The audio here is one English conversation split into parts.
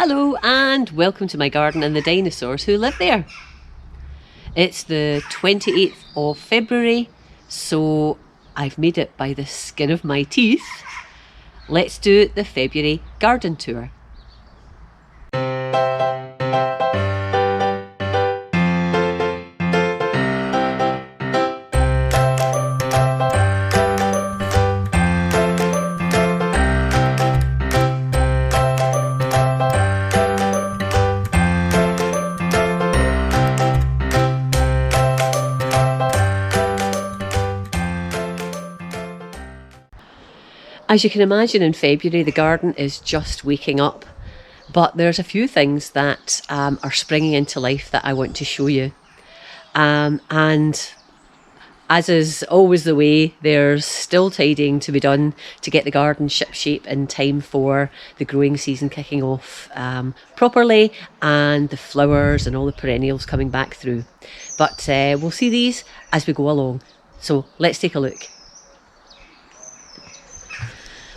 Hello and welcome to my garden and the dinosaurs who live there. It's the 28th of February, so I've made it by the skin of my teeth. Let's do the February garden tour. As you can imagine, in February the garden is just waking up, but there's a few things that are springing into life that I want to show you. And as is always the way, there's still tidying to be done to get the garden shipshape in time for the growing season kicking off properly, and the flowers and all the perennials coming back through. But we'll see these as we go along. So let's take a look.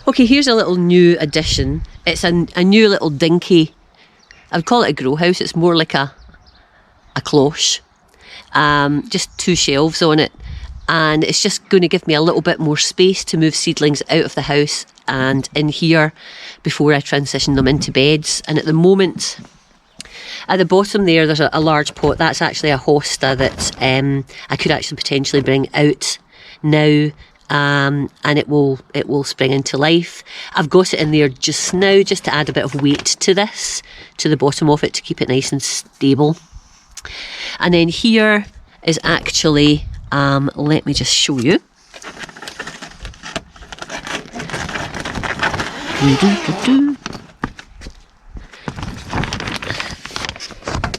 Okay, here's a little new addition. It's a new little dinky, I would call it a grow house. It's more like a cloche. Just two shelves on it. And it's just going to give me a little bit more space to move seedlings out of the house and in here before I transition them into beds. And at the moment, at the bottom there's a large pot. That's actually a hosta that I could actually potentially bring out now. And it will spring into life. I've got it in there just now just to add a bit of weight to this, to the bottom of it, to keep it nice and stable. And then here is actually, let me just show you.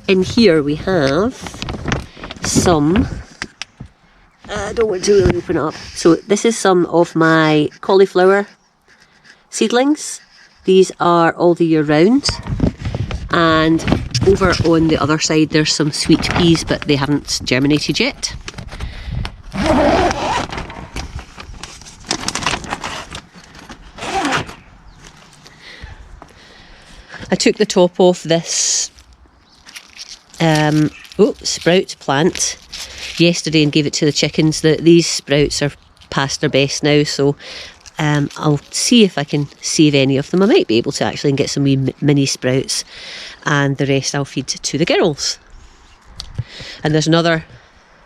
In here we have some, I don't want to really open up. So this is some of my cauliflower seedlings. These are all the year round. And over on the other side there's some sweet peas, but they haven't germinated yet. I took the top off this sprout plant yesterday and gave it to the chickens. These sprouts are past their best now, so I'll see if I can save any of them. I might be able to actually get some wee mini sprouts, and the rest I'll feed to the girls. And there's another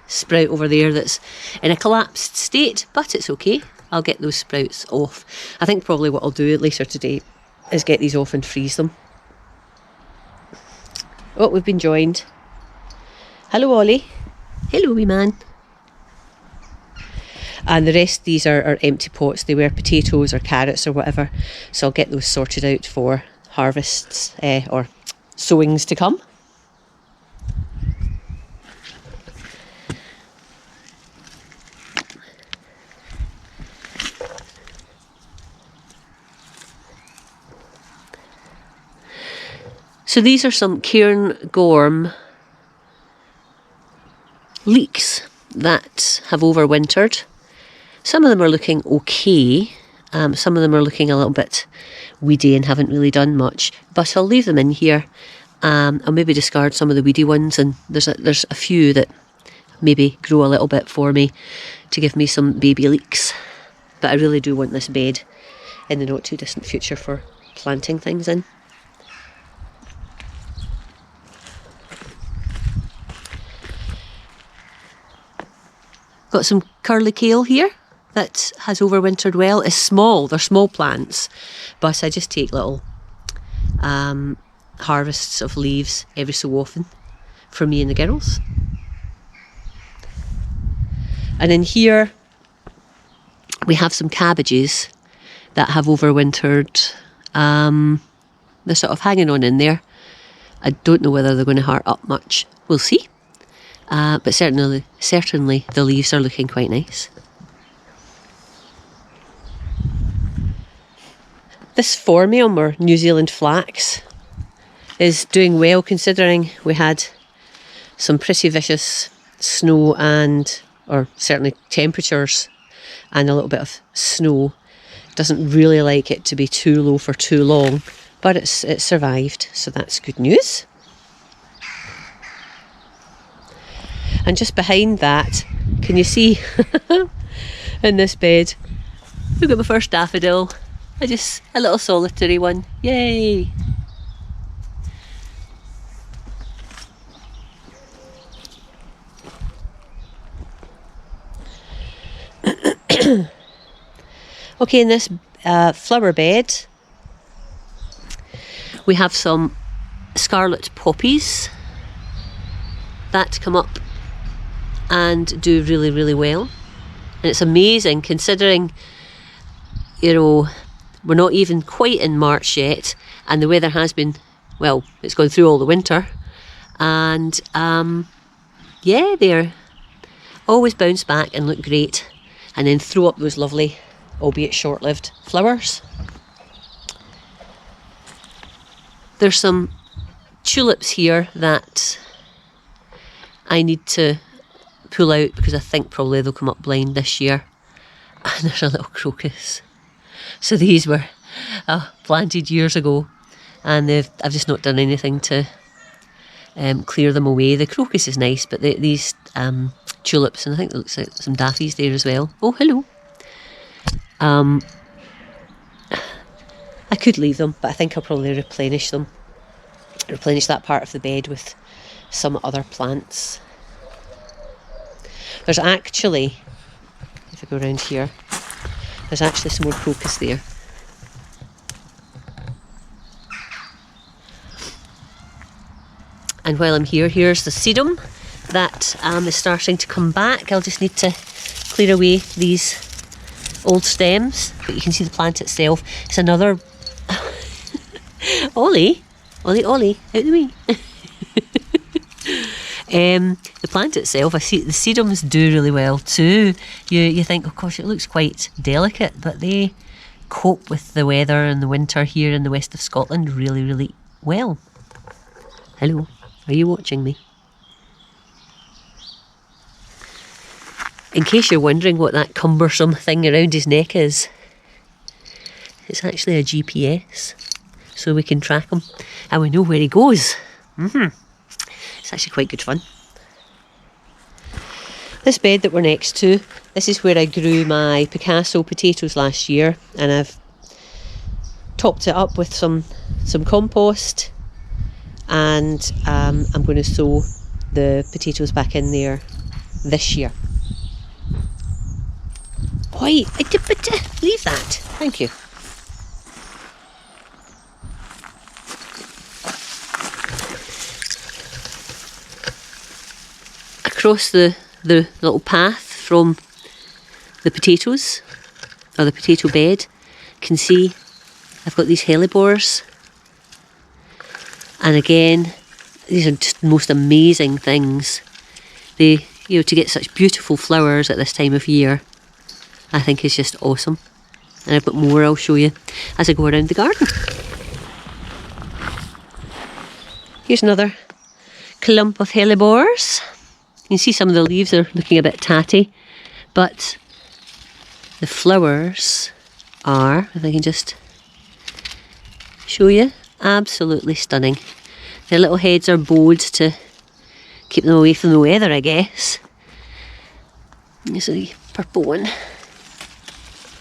sprout over there that's in a collapsed state, but it's okay. I'll get those sprouts off. I think probably what I'll do later today is get these off and freeze them. Oh, we've been joined. Hello, Ollie. Hello, wee man. And the rest, these are empty pots. They were potatoes or carrots or whatever. So I'll get those sorted out for harvests or sowings to come. So these are some cairngorm leeks that have overwintered. Some of them are looking okay. Some of them are looking a little bit weedy and haven't really done much. But I'll leave them in here. I'll maybe discard some of the weedy ones, and there's a few that maybe grow a little bit for me to give me some baby leeks. But I really do want this bed in the not too distant future for planting things in. Got some curly kale here that has overwintered well. It's small, they're small plants, but I just take little harvests of leaves every so often for me and the girls. And in here we have some cabbages that have overwintered. They're sort of hanging on in there. I don't know whether they're going to heart up much. We'll see. But certainly the leaves are looking quite nice. This Phormium, or New Zealand flax, is doing well considering we had some pretty vicious snow or certainly temperatures and a little bit of snow. Doesn't really like it to be too low for too long. but it survived, so that's good news. And just behind that, can you see in this bed, we've got my first daffodil. A little solitary one. Yay! Okay, in this flower bed, we have some Scarlet Poppies that come up and do really, really well. And it's amazing considering, you know, we're not even quite in March yet, and the weather has been, well, it's gone through all the winter. And yeah, they're always bounce back and look great, and then throw up those lovely, albeit short-lived, flowers. There's some tulips here that I need to pull out because I think probably they'll come up blind this year. And there's a little crocus. So these were planted years ago, and I've just not done anything to clear them away. The crocus is nice, but these tulips, and I think there looks like some daffies there as well. Oh, hello. I could leave them, but I think I'll probably replenish them. Replenish that part of the bed with some other plants. There's actually, if I go around here, there's actually some more crocus there. And while I'm here, here's the sedum that is starting to come back. I'll just need to clear away these old stems, but you can see the plant itself. It's another Ollie, out the way. The plant itself, I see the sedums do really well too. You think, oh gosh, it looks quite delicate, but they cope with the weather and the winter here in the west of Scotland really, really well. Hello, are you watching me? In case you're wondering what that cumbersome thing around his neck is, it's actually a GPS, so we can track him and we know where he goes. It's actually quite good fun. This bed that we're next to, this is where I grew my Picasso potatoes last year, and I've topped it up with some compost, and I'm going to sow the potatoes back in there this year. Why? Leave that. Thank you. Across the little path from the potatoes, or the potato bed, you can see I've got these Hellebores. And again, these are just the most amazing things. They, to get such beautiful flowers at this time of year, I think is just awesome. And I've got more I'll show you as I go around the garden. Here's another clump of Hellebores. You can see some of the leaves are looking a bit tatty, but the flowers are, if I can just show you, absolutely stunning. Their little heads are bowed to keep them away from the weather, I guess. There's a purple one.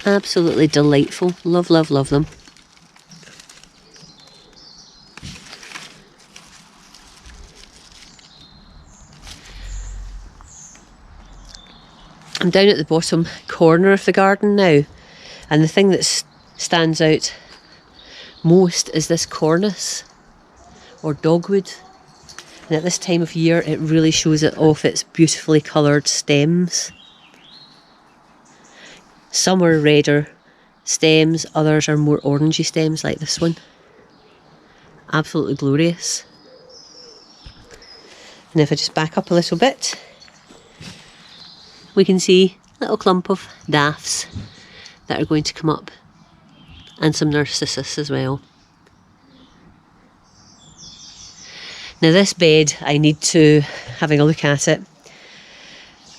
Absolutely delightful. Love, love, love them. I'm down at the bottom corner of the garden now, and the thing that stands out most is this Cornice, or Dogwood. And at this time of year it really shows it off its beautifully coloured stems. Some are redder stems, others are more orangey stems like this one. Absolutely glorious. And if I just back up a little bit, we can see a little clump of daffs that are going to come up, and some narcissus as well. Now this bed, I need to, having a look at it,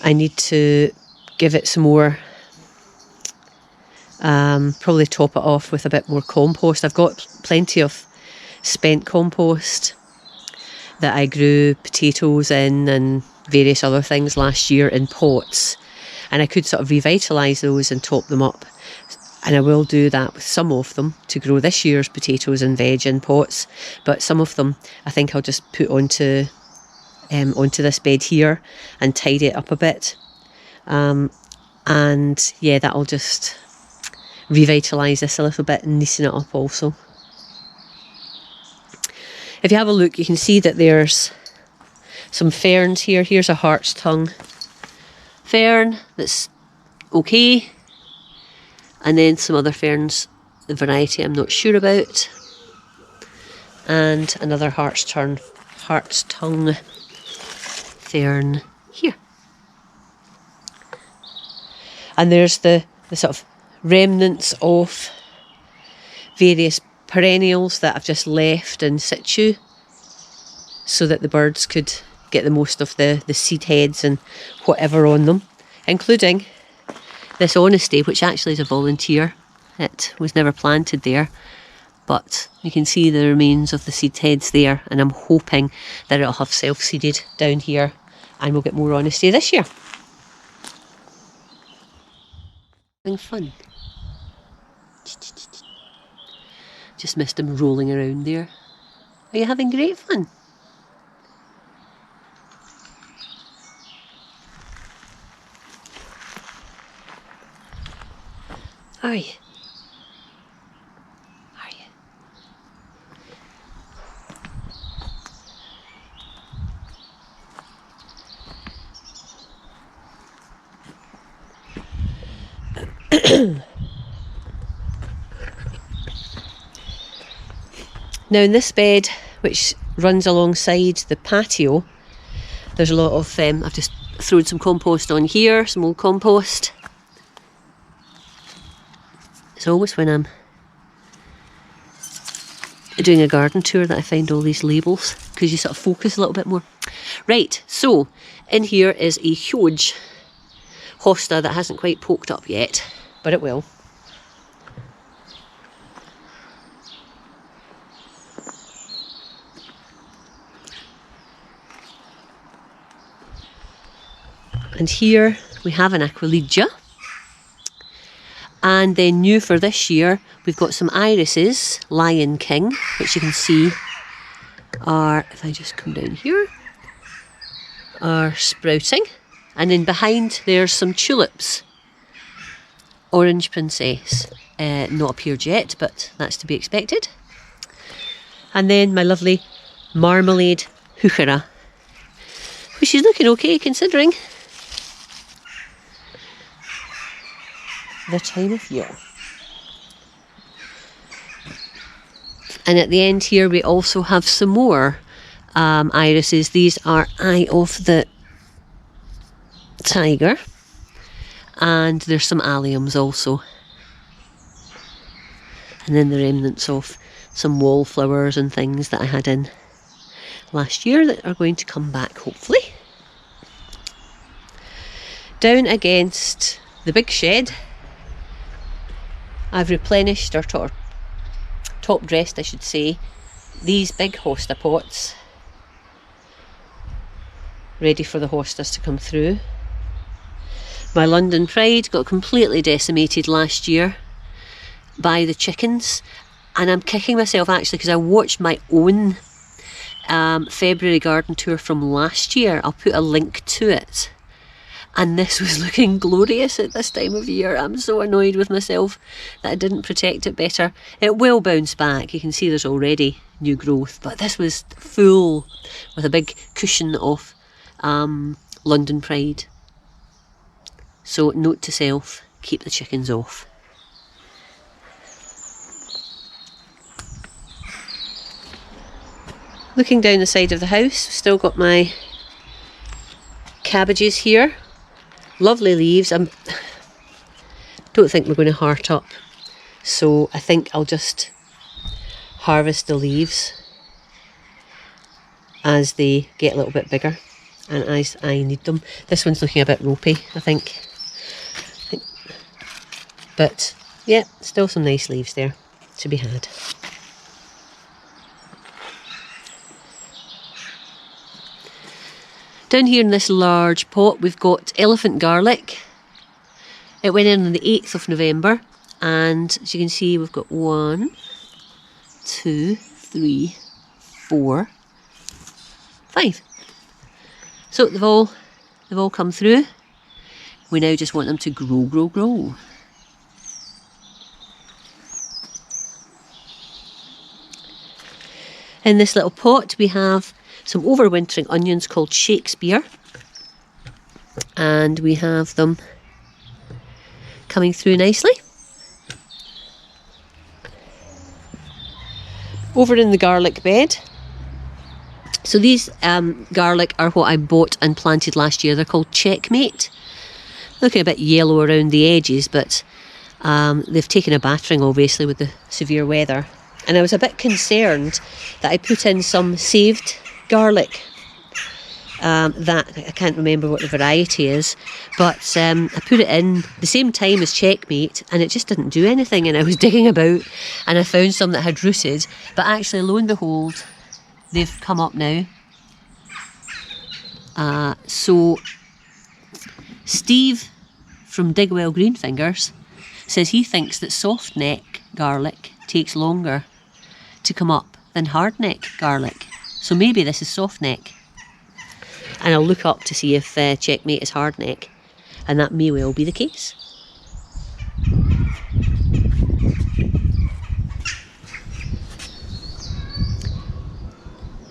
I need to give it some more, probably top it off with a bit more compost. I've got plenty of spent compost that I grew potatoes in and various other things last year in pots, and I could sort of revitalise those and top them up. And I will do that with some of them to grow this year's potatoes and veg in pots, but some of them I think I'll just put onto this bed here and tidy it up a bit. And yeah, that'll just revitalise this a little bit and neaten it up also. If you have a look, you can see that there's some ferns here. Here's a hart's tongue fern that's okay. And then some other ferns, the variety I'm not sure about. And another hart's tongue fern here. And there's the sort of remnants of various perennials that I've just left in situ so that the birds could get the most of the seed heads and whatever on them, including this honesty, which actually is a volunteer. It was never planted there, but you can see the remains of the seed heads there, and I'm hoping that it'll have self-seeded down here and we'll get more honesty this year. Having fun. Just missed him rolling around there. Are you having great fun? Are you? Are you? Now in this bed, which runs alongside the patio, there's a lot of, I've just thrown some compost on here, some old compost. It's always when I'm doing a garden tour that I find all these labels, because you sort of focus a little bit more. Right, so in here is a huge hosta that hasn't quite poked up yet, but it will. And here we have an Aquilegia. And then new for this year, we've got some irises, Lion King, which you can see are, if I just come down here, are sprouting. And then behind there's some tulips. Orange Princess, not appeared yet, but that's to be expected. And then my lovely marmalade heuchera, which is looking okay considering the time of year. And at the end here we also have some more irises. These are Eye of the Tiger, and there's some alliums also, and then the remnants of some wallflowers and things that I had in last year that are going to come back hopefully. Down against the big shed I've replenished, or top dressed I should say, these big hosta pots, ready for the hostas to come through. My London Pride got completely decimated last year by the chickens, and I'm kicking myself actually because I watched my own February garden tour from last year. I'll put a link to it. And this was looking glorious at this time of year. I'm so annoyed with myself that I didn't protect it better. It will bounce back. You can see there's already new growth. But this was full with a big cushion of London Pride. So note to self, keep the chickens off. Looking down the side of the house, still got my cabbages here. Lovely leaves. I don't think we're going to heart up, so I think I'll just harvest the leaves as they get a little bit bigger and as I need them. This one's looking a bit ropey, I think. But yeah, still some nice leaves there to be had. Down here in this large pot we've got elephant garlic. It went in on the 8th of November, and as you can see we've got 1, 2, 3, 4, 5. So they've all come through. We now just want them to grow, grow, grow. In this little pot we have some overwintering onions called Shakespeare, and we have them coming through nicely. Over in the garlic bed, so these garlic are what I bought and planted last year. They're called Checkmate. Looking a bit yellow around the edges, but they've taken a battering obviously with the severe weather. And I was a bit concerned that I put in some saved garlic. That I can't remember what the variety is, but I put it in the same time as Checkmate and it just didn't do anything, and I was digging about and I found some that had rooted, but actually lo and behold they've come up now. So Steve from Digwell Greenfingers says he thinks that soft neck garlic takes longer to come up than hard neck garlic, so maybe this is soft neck. And I'll look up to see if Checkmate is hard neck, and that may well be the case.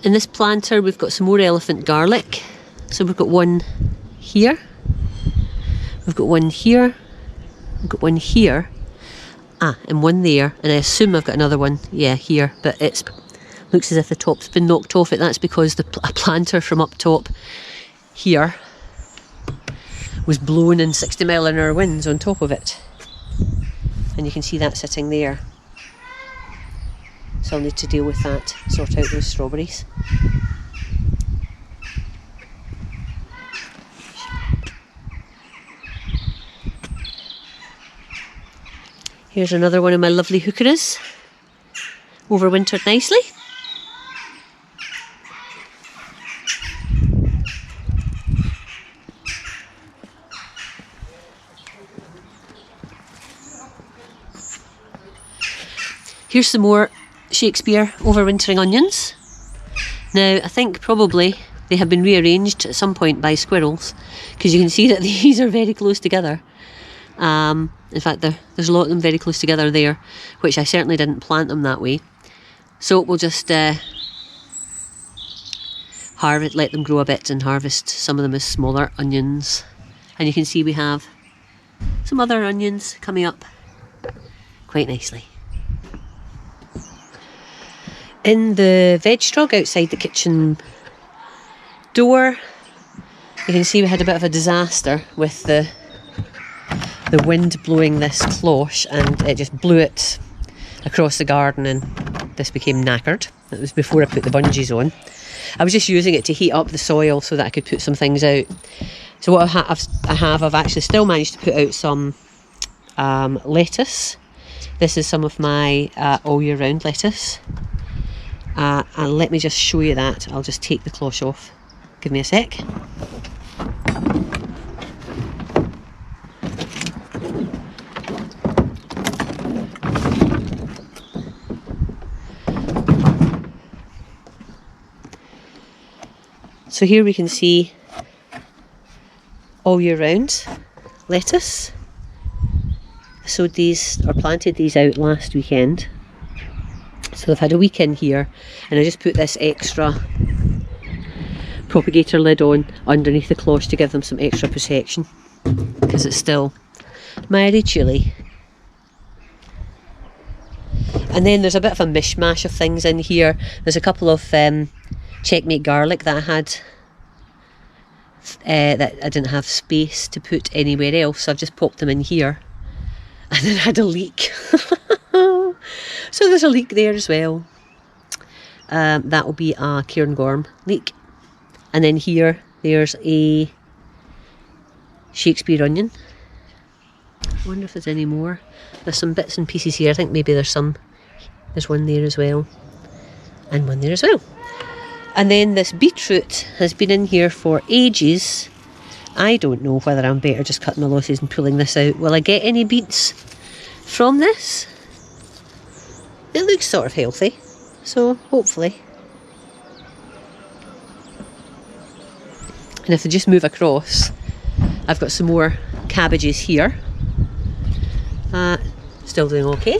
In this planter we've got some more elephant garlic. So we've got one here, we've got one here, we've got one here, and one there, and I assume I've got another one, yeah, here, but it looks as if the top's been knocked off it. That's because a planter from up top here was blown in 60-mile-an-hour winds on top of it, and you can see that sitting there. So I'll need to deal with that, sort out those strawberries. Here's another one of my lovely heucheras, overwintered nicely. Here's some more Shakespeare overwintering onions. Now I think probably they have been rearranged at some point by squirrels, because you can see that these are very close together. In fact, there's a lot of them very close together there, which I certainly didn't plant them that way. So we'll just let them grow a bit and harvest some of them as smaller onions. And you can see we have some other onions coming up quite nicely. In the veg strug outside the kitchen door, you can see we had a bit of a disaster with the wind blowing this cloche, and it just blew it across the garden and this became knackered. It was before I put the bungees on. I was just using it to heat up the soil so that I could put some things out. So what I've actually still managed to put out some lettuce. This is some of my all year round lettuce. And let me just show you that. I'll just take the cloche off. Give me a sec. So here we can see all year round lettuce. I sowed these, or planted these out last weekend. So they've had a week in here, and I just put this extra propagator lid on underneath the cloche to give them some extra protection, because it's still mighty chilly. And then there's a bit of a mishmash of things in here. There's a couple of Checkmate garlic that I had that I didn't have space to put anywhere else, so I've just popped them in here, and then I had a leak. So there's a leak there as well. That will be a cairngorm leak. And then here, there's a Shakespeare onion. I wonder if there's any more. There's some bits and pieces here. I think maybe there's one there as well. And one there as well. And then this beetroot has been in here for ages. I don't know whether I'm better just cutting my losses and pulling this out. Will I get any beets from this? It looks sort of healthy, so hopefully. And if I just move across, I've got some more cabbages here. Still doing okay.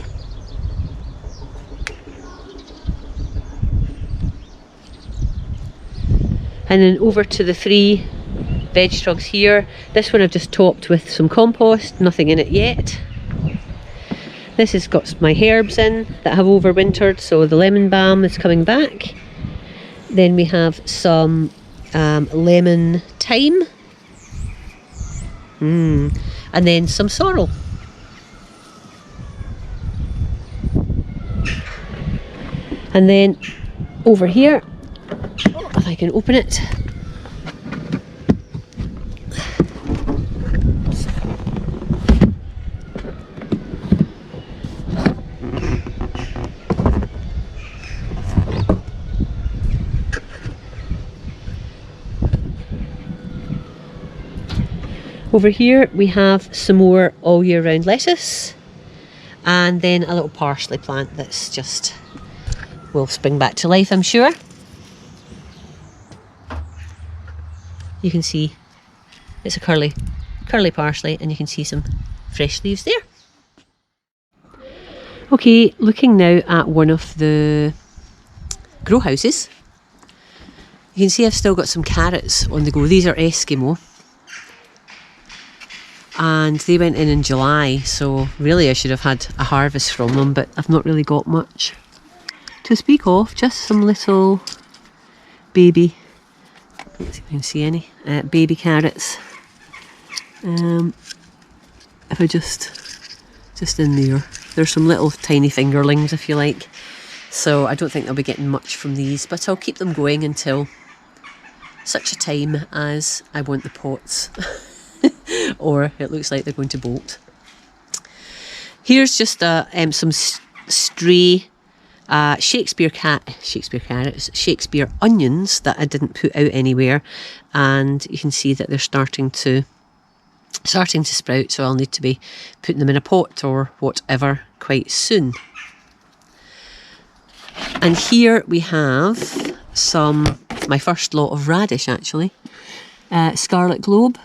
And then over to the 3 veg trugs here. This one I've just topped with some compost, nothing in it yet. This has got my herbs in that have overwintered, so the lemon balm is coming back. Then we have some lemon thyme. And then some sorrel. And then over here, if I can open it. Over here we have some more all year round lettuce, and then a little parsley plant that's just will spring back to life, I'm sure. You can see it's a curly parsley, and you can see some fresh leaves there. Okay, looking now at one of the grow houses. You can see I've still got some carrots on the go. These are Eskimo. And they went in July, so really I should have had a harvest from them, but I've not really got much to speak of. Just some little baby, let's see if you can see any, baby carrots. If I just in there, there's some little tiny fingerlings if you like, so I don't think I'll be getting much from these, but I'll keep them going until such a time as I want the pots. Or it looks like they're going to bolt. Here's just some stray Shakespeare onions that I didn't put out anywhere, and you can see that they're starting to sprout, so I'll need to be putting them in a pot or whatever quite soon. And here we have my first lot of radish actually, Scarlet Globe.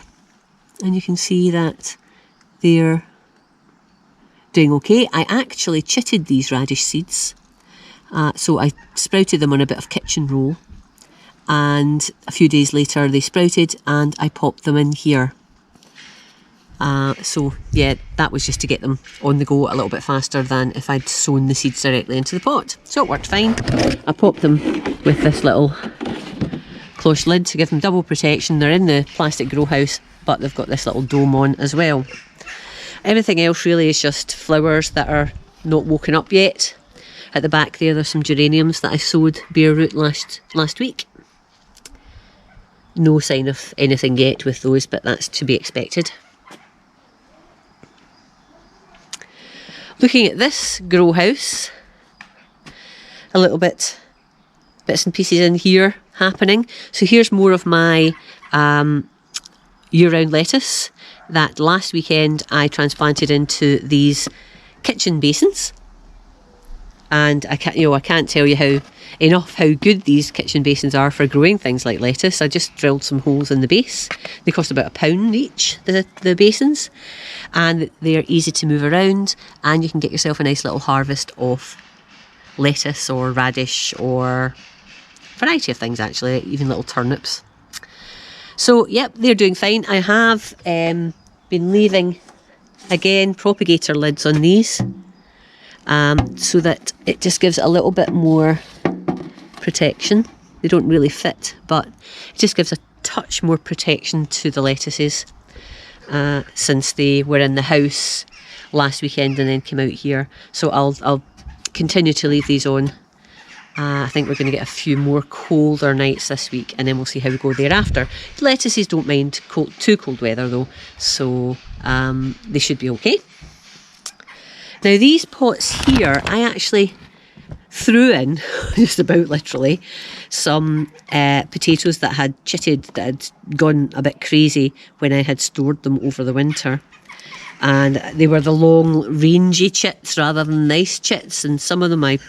And you can see that they're doing okay. I actually chitted these radish seeds. So I sprouted them on a bit of kitchen roll. And a few days later they sprouted and I popped them in here. So yeah, that was just to get them on the go a little bit faster than if I'd sown the seeds directly into the pot. So it worked fine. I popped them with this little cloche lid to give them double protection. They're in the plastic grow house, but they've got this little dome on as well. Everything else really is just flowers that are not woken up yet. At the back there's some geraniums that I sowed bare root last week. No sign of anything yet with those, but that's to be expected. Looking at this grow house, a little bits and pieces in here happening. So here's more of my year-round lettuce that last weekend I transplanted into these kitchen basins, and I can't tell you how good these kitchen basins are for growing things like lettuce. I just drilled some holes in the base. They cost about £1 each, the basins, and they're easy to move around, and you can get yourself a nice little harvest of lettuce or radish or a variety of things actually, even little turnips. So yep, they're doing fine. I have been leaving, again, propagator lids on these, so that it just gives a little bit more protection. They don't really fit, but it just gives a touch more protection to the lettuces, since they were in the house last weekend and then came out here. So I'll continue to leave these on. I think we're going to get a few more colder nights this week, and then we'll see how we go thereafter. Lettuces don't mind too cold weather though, so they should be okay. Now these pots here, I actually threw in, just about literally, some potatoes that had chitted, that had gone a bit crazy when I had stored them over the winter. And they were the long, rangy chits rather than nice chits, and some of them I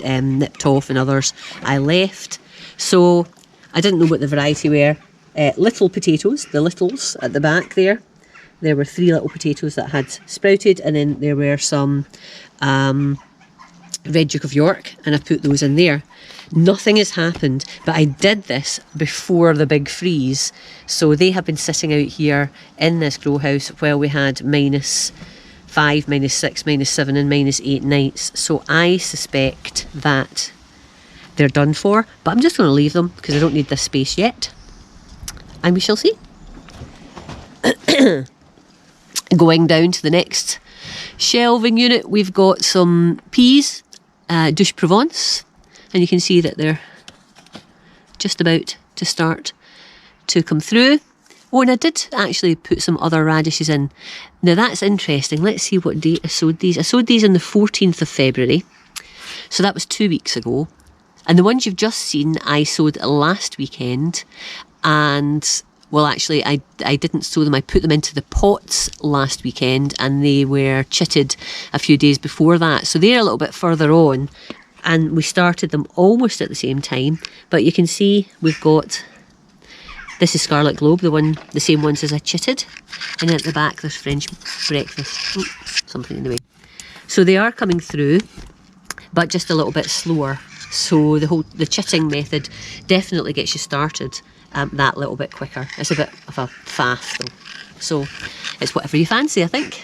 nipped off and others I left. So I didn't know what the variety were. Little potatoes, the littles at the back there. There were 3 little potatoes that had sprouted, and then there were some Red Duke of York, and I put those in there. Nothing has happened, but I did this before the big freeze, so they have been sitting out here in this grow house while we had -5, -6, -7 and -8 nights. So I suspect that they're done for, but I'm just going to leave them because I don't need this space yet, and we shall see. Going down to the next shelving unit, we've got some peas, douche Provence, and you can see that they're just about to start to come through. Oh, and I did actually put some other radishes in. Now that's interesting. Let's see what date I sowed these. I sowed these on the 14th of February, so that was 2 weeks ago. And the ones you've just seen I sowed last weekend, and well, actually I didn't sow them. I put them into the pots last weekend, and they were chitted a few days before that, so they're a little bit further on, and we started them almost at the same time. But you can see we've got, this is Scarlet Globe, the same ones as I chitted, and at the back there's French Breakfast. Oh, something in the way. So they are coming through, but just a little bit slower. So the chitting method definitely gets you started that little bit quicker. It's a bit of a faff though, so it's whatever you fancy, I think.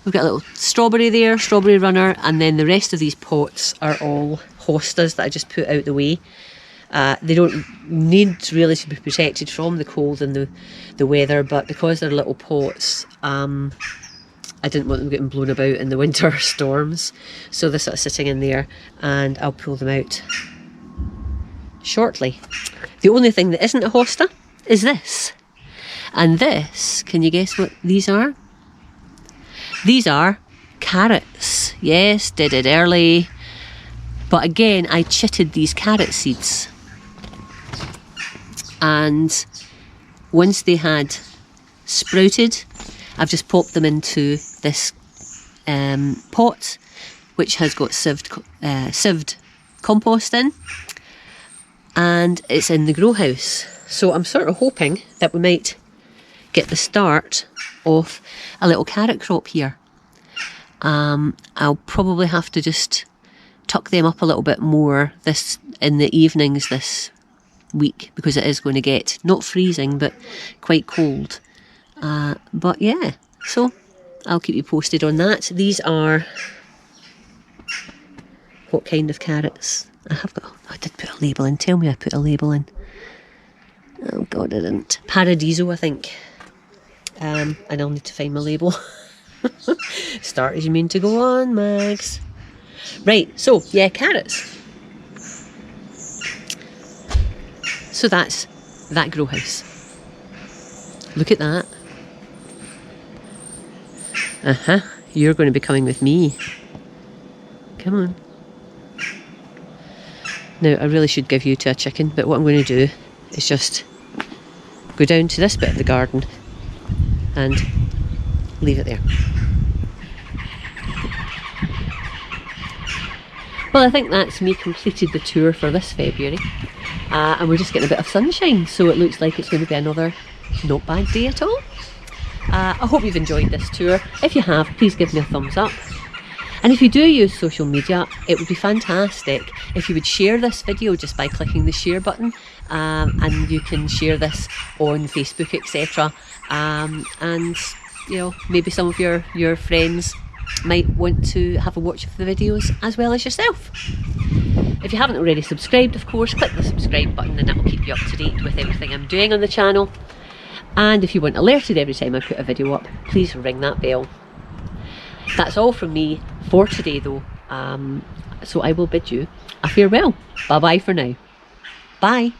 We've got a little strawberry there, strawberry runner, and then the rest of these pots are all hostas that I just put out the way. They don't need really to be protected from the cold and the weather, but because they're little pots, I didn't want them getting blown about in the winter storms, so they're sort of sitting in there, and I'll pull them out shortly. The only thing that isn't a hosta is this, and this, can you guess what these are? These are carrots. Yes, did it early, but again I chitted these carrot seeds, and once they had sprouted, I've just popped them into this pot, which has got sieved compost in, and it's in the grow house. So I'm sort of hoping that we might get the start of a little carrot crop here. I'll probably have to just tuck them up a little bit more in the evenings this week, because it is going to get not freezing but quite cold. But yeah, so I'll keep you posted on that. These are, what kind of carrots? I did put a label in. Tell me I put a label in. Oh God, I didn't. Paradiso, I think. And I'll need to find my label. Start as you mean to go on, Mags. Right, so yeah, carrots. So that's that grow house. Look at that. You're going to be coming with me. Come on. Now, I really should give you to a chicken, but what I'm going to do is just go down to this bit of the garden and leave it there. Well, I think that's me completed the tour for this February, and we're just getting a bit of sunshine, so it looks like it's going to be another not bad day at all. I hope you've enjoyed this tour. If you have, please give me a thumbs up. And if you do use social media, it would be fantastic if you would share this video just by clicking the share button, and you can share this on Facebook, etc. And you know, maybe some of your friends might want to have a watch of the videos as well as yourself. If you haven't already subscribed, of course, click the subscribe button and that will keep you up to date with everything I'm doing on the channel. And if you want alerted every time I put a video up, please ring that bell. That's all from me for today though, so I will bid you a farewell. Bye bye for now. Bye.